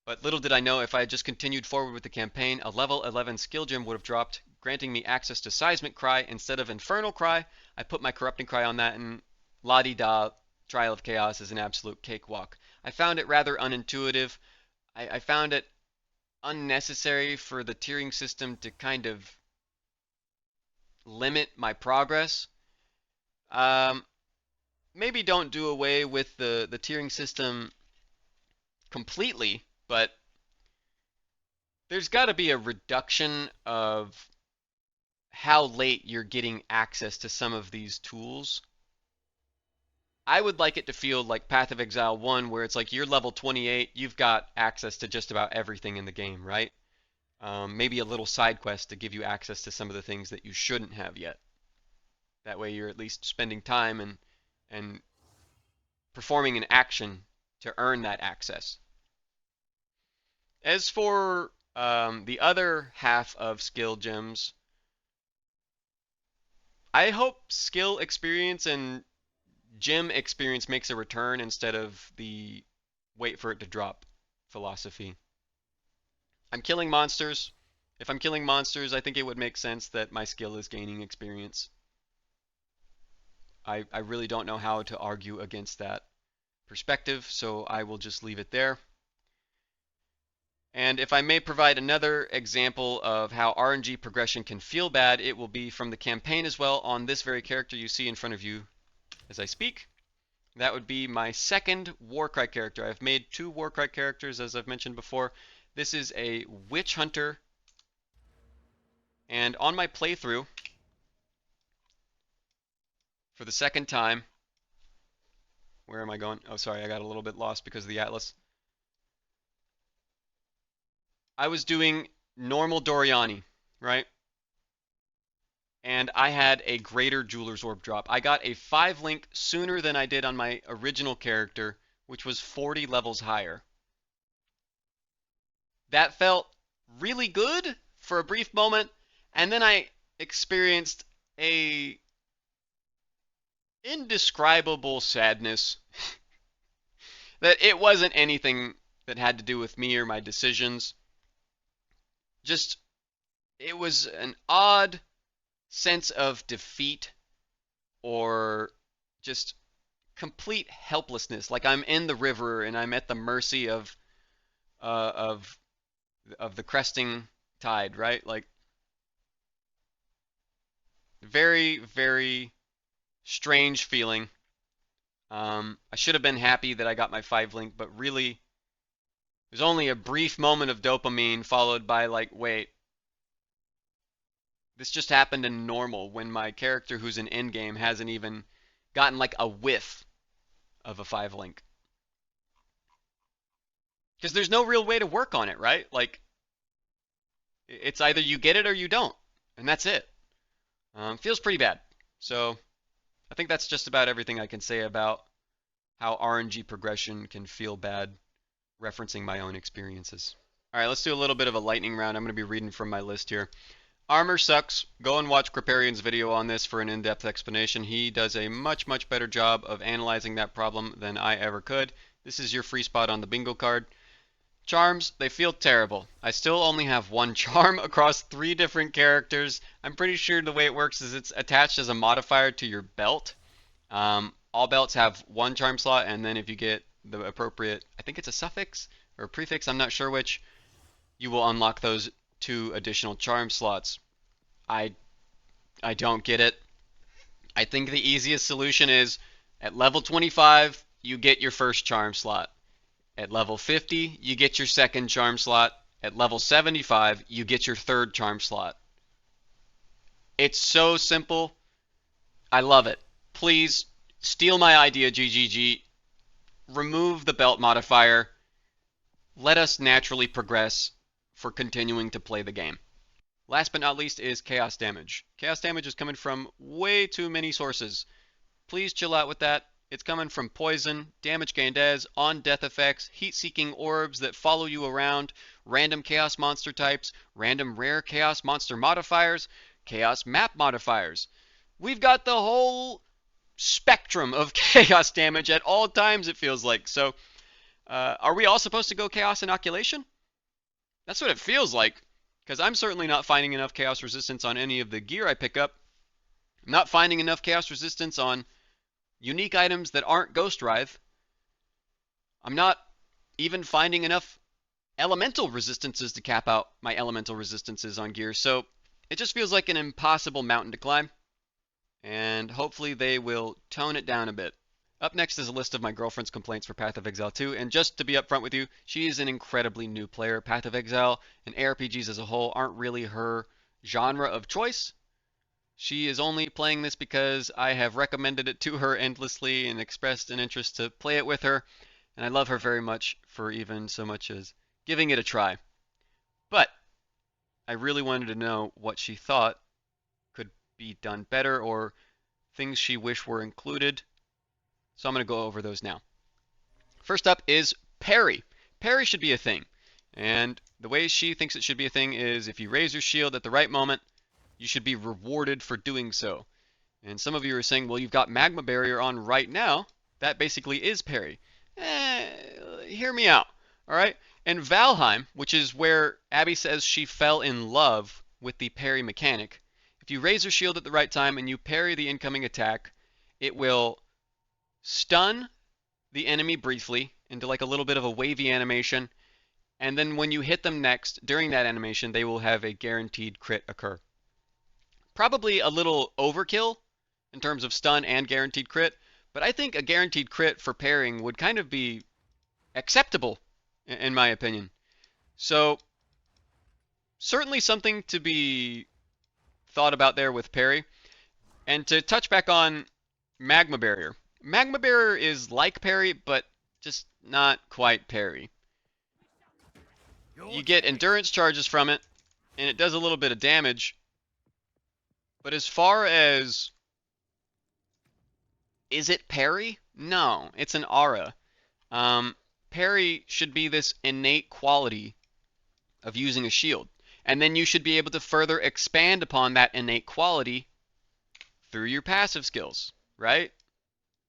But little did I know, if I had just continued forward with the campaign, a level 11 skill gem would have dropped, granting me access to Seismic Cry instead of Infernal Cry. I put my Corrupting Cry on that, and la-di-da, Trial of Chaos is an absolute cakewalk. I found it rather unintuitive. I found it unnecessary for the tiering system to kind of limit my progress. Maybe don't do away with the tiering system completely, but there's got to be a reduction of how late you're getting access to some of these tools. I would like it to feel like Path of Exile 1, where it's like you're level 28, you've got access to just about everything in the game, right? Maybe a little side quest to give you access to some of the things that you shouldn't have yet. That way you're at least spending time and performing an action to earn that access. As for the other half of skill gems, I hope skill experience and gem experience makes a return instead of the wait for it to drop philosophy. I'm killing monsters. If I'm killing monsters, I think it would make sense that my skill is gaining experience. I really don't know how to argue against that perspective, so I will just leave it there. And if I may provide another example of how RNG progression can feel bad, it will be from the campaign as well on this very character you see in front of you as I speak. That would be my second Warcry character. I've made 2 Warcry characters, as I've mentioned before. This is a Witch Hunter. And on my playthrough, for the second time, where am I going? Oh, sorry, I got a little bit lost because of the Atlas. I was doing normal Doriani, right? And I had a greater Jeweler's Orb drop. I got a 5 link sooner than I did on my original character, which was 40 levels higher. That felt really good for a brief moment, and then I experienced a indescribable sadness that it wasn't anything that had to do with me or my decisions. Just, it was an odd sense of defeat or just complete helplessness, like I'm in the river and I'm at the mercy of the cresting tide, right? Like very, very strange feeling. I should have been happy that I got my 5 link, but really there's only a brief moment of dopamine followed by like, wait, this just happened in normal when my character who's in endgame hasn't even gotten like a whiff of a 5 link. Because there's no real way to work on it, right? Like, it's either you get it or you don't, and that's it. Feels pretty bad. So I think that's just about everything I can say about how RNG progression can feel bad, referencing my own experiences. All right, let's do a little bit of a lightning round. I'm going to be reading from my list here. Armour sucks. Go and watch Kripparian's video on this for an in-depth explanation. He does a much, much better job of analyzing that problem than I ever could. This is your free spot on the bingo card. Charms, they feel terrible. I still only have 1 charm across 3 different characters. I'm pretty sure the way it works is it's attached as a modifier to your belt. All belts have 1 charm slot, and then if you get the appropriate, I think it's a suffix or a prefix, I'm not sure which, you will unlock those 2 additional charm slots. I don't get it. I think the easiest solution is at level 25, you get your first charm slot. At level 50, you get your second charm slot. At level 75, you get your third charm slot. It's so simple. I love it. Please steal my idea, GGG. Remove the belt modifier. Let us naturally progress for continuing to play the game. Last but not least is chaos damage. Chaos damage is coming from way too many sources. Please chill out with that. It's coming from poison, damage gained as, on-death effects, heat-seeking orbs that follow you around, random chaos monster types, random rare chaos monster modifiers, chaos map modifiers. We've got the whole spectrum of chaos damage at all times, it feels like. So, are we all supposed to go chaos inoculation? That's what it feels like, because I'm certainly not finding enough chaos resistance on any of the gear I pick up. I'm not finding enough chaos resistance on unique items that aren't Ghost Writhe. I'm not even finding enough elemental resistances to cap out my elemental resistances on gear. So it just feels like an impossible mountain to climb. And hopefully they will tone it down a bit. Up next is a list of my girlfriend's complaints for Path of Exile 2, and just to be upfront with you, she is an incredibly new player. Path of Exile and ARPGs as a whole aren't really her genre of choice. She is only playing this because I have recommended it to her endlessly and expressed an interest to play it with her, and I love her very much for even so much as giving it a try. But I really wanted to know what she thought could be done better or things she wished were included. So I'm going to go over those now. First up is parry. Parry should be a thing. And the way she thinks it should be a thing is if you raise your shield at the right moment, you should be rewarded for doing so. And some of you are saying, well, you've got Magma Barrier on right now. That basically is parry. Hear me out. All right? And Valheim, which is where Abby says she fell in love with the parry mechanic, if you raise your shield at the right time and you parry the incoming attack, it will stun the enemy briefly into like a little bit of a wavy animation, and then when you hit them next during that animation, they will have a guaranteed crit occur. Probably a little overkill in terms of stun and guaranteed crit, but I think a guaranteed crit for parrying would kind of be acceptable in my opinion. So certainly something to be thought about there with parry. And to touch back on Magma Barrier. Magma Barrier is like parry, but just not quite parry. You get endurance charges from it, and it does a little bit of damage. But as far as, is it parry? No, it's an aura. Parry should be this innate quality of using a shield. And then you should be able to further expand upon that innate quality through your passive skills, right?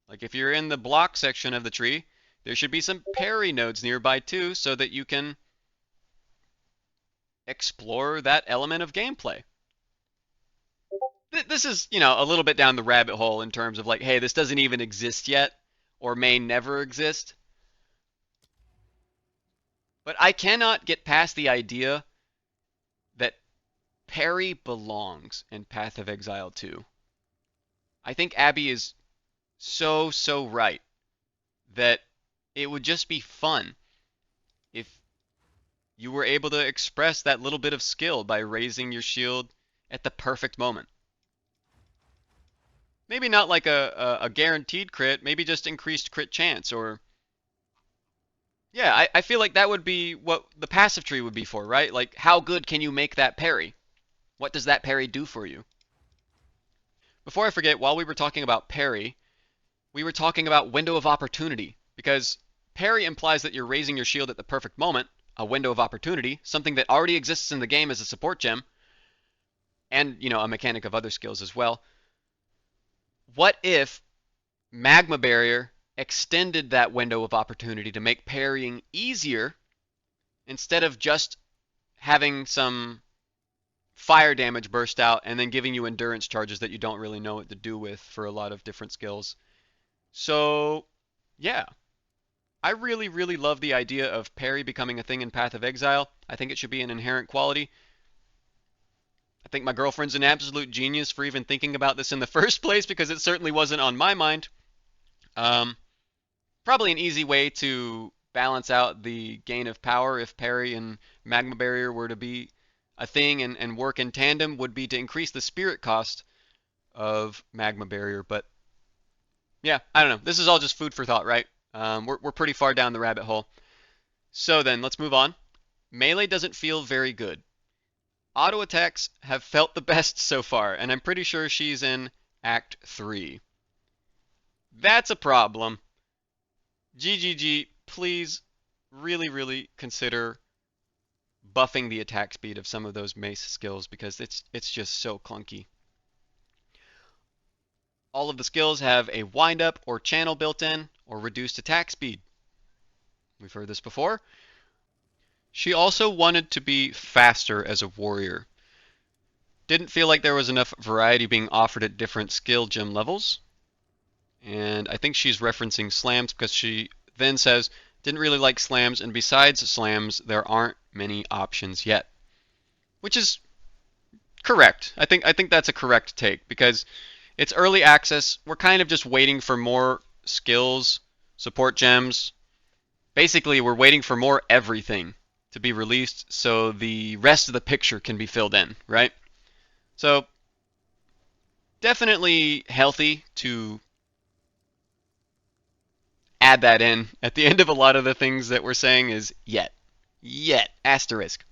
Like if you're in the block section of the tree, there should be some parry nodes nearby too, so that you can explore that element of gameplay. This is, a little bit down the rabbit hole in terms of like, hey, this doesn't even exist yet, or may never exist. But I cannot get past the idea that parry belongs in Path of Exile 2. I think Abby is so right that it would just be fun if you were able to express that little bit of skill by raising your shield at the perfect moment. Maybe not like a guaranteed crit, maybe just increased crit chance, or yeah, I feel like that would be what the passive tree would be for, right? Like how good can you make that parry? What does that parry do for you? Before I forget, while we were talking about parry, we were talking about window of opportunity, because parry implies that you're raising your shield at the perfect moment, a window of opportunity, something that already exists in the game as a support gem, and, a mechanic of other skills as well. What if Magma Barrier extended that window of opportunity to make parrying easier instead of just having some fire damage burst out and then giving you endurance charges that you don't really know what to do with for a lot of different skills? So, yeah. I really love the idea of parry becoming a thing in Path of Exile. I think it should be an inherent quality. I think my girlfriend's an absolute genius for even thinking about this in the first place, because it certainly wasn't on my mind. Probably an easy way to balance out the gain of power if parry and Magma Barrier were to be a thing and work in tandem would be to increase the spirit cost of Magma Barrier. But yeah, I don't know. This is all just food for thought, right? We're pretty far down the rabbit hole. So then, let's move on. Melee doesn't feel very good. Auto attacks have felt the best so far, and I'm pretty sure she's in Act 3. That's a problem. GGG, please really consider buffing the attack speed of some of those mace skills, because it's just so clunky. All of the skills have a wind-up or channel built in, or reduced attack speed. We've heard this before. She also wanted to be faster as a warrior. Didn't feel like there was enough variety being offered at different skill gem levels. And I think she's referencing slams, because she then says, Didn't really like slams, and besides slams, there aren't many options yet. Which is correct. I think that's a correct take, because it's early access. We're kind of just waiting for more skills, support gems. Basically, we're waiting for more everything to be released so the rest of the picture can be filled in, right? So, definitely healthy to add that in at the end of a lot of the things that we're saying is yet, asterisk.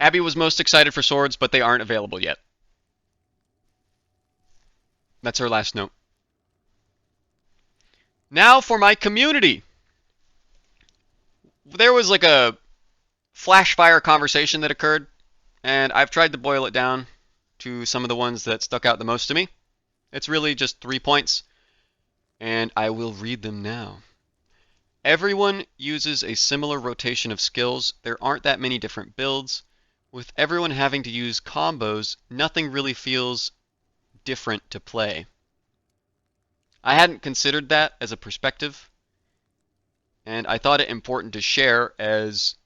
Abby was most excited for swords, but they aren't available yet. That's her last note. Now for my community. There was like a flash fire conversation that occurred, and I've tried to boil it down to some of the ones that stuck out the most to me. It's really just 3 points, and I will read them now. Everyone uses a similar rotation of skills. There aren't that many different builds. With everyone having to use combos, nothing really feels different to play. I hadn't considered that as a perspective, and I thought it important to share as,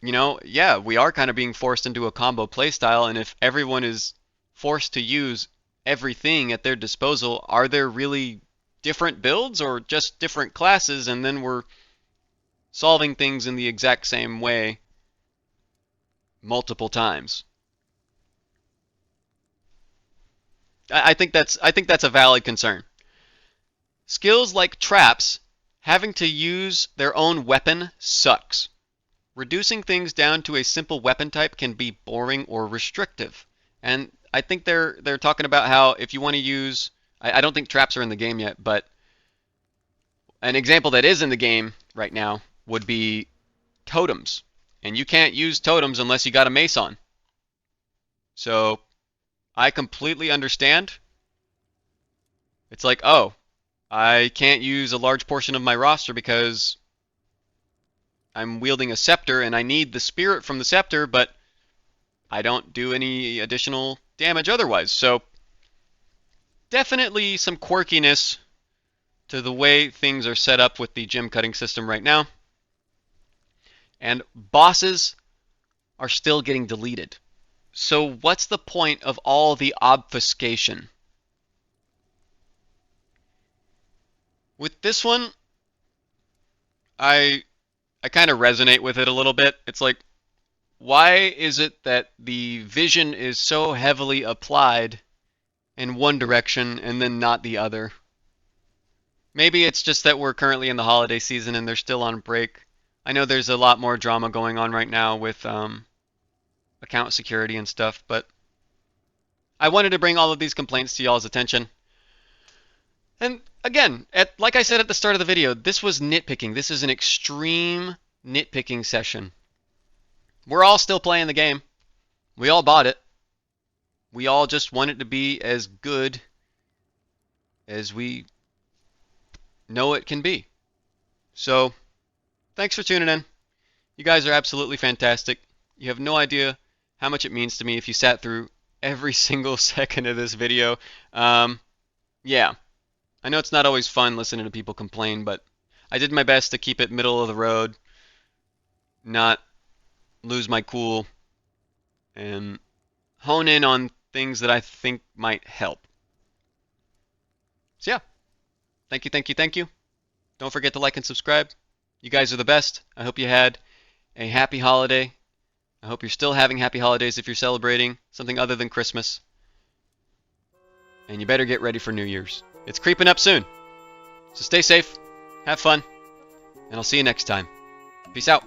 you know, yeah, we are kind of being forced into a combo playstyle, and if everyone is forced to use everything at their disposal, are there really different builds or just different classes, and then we're solving things in the exact same way multiple times? I think that's a valid concern. Skills like traps, having to use their own weapon sucks. Reducing things down to a simple weapon type can be boring or restrictive. And I think they're talking about how if you want to use, I don't think traps are in the game yet, but an example that is in the game right now would be totems. And you can't use totems unless you got a mace on. So I completely understand. It's like, oh, I can't use a large portion of my roster because I'm wielding a scepter and I need the spirit from the scepter, but I don't do any additional damage otherwise. So definitely some quirkiness to the way things are set up with the Gemcutting system right now. And bosses are still getting deleted. So what's the point of all the obfuscation? With this one, I kind of resonate with it a little bit. It's like, why is it that the vision is so heavily applied in one direction and then not the other? Maybe it's just that we're currently in the holiday season and they're still on break. I know there's a lot more drama going on right now with account security and stuff, but I wanted to bring all of these complaints to y'all's attention. And again, like I said at the start of the video, this was nitpicking. This is an extreme nitpicking session. We're all still playing the game. We all bought it. We all just want it to be as good as we know it can be. So, thanks for tuning in. You guys are absolutely fantastic. You have no idea how much it means to me if you sat through every single second of this video. Yeah. I know it's not always fun listening to people complain, but I did my best to keep it middle of the road, not lose my cool, and hone in on things that I think might help. So yeah, thank you. Don't forget to like and subscribe. You guys are the best. I hope you had a happy holiday. I hope you're still having happy holidays if you're celebrating something other than Christmas. And you better get ready for New Year's. It's creeping up soon. So stay safe, have fun, and I'll see you next time. Peace out.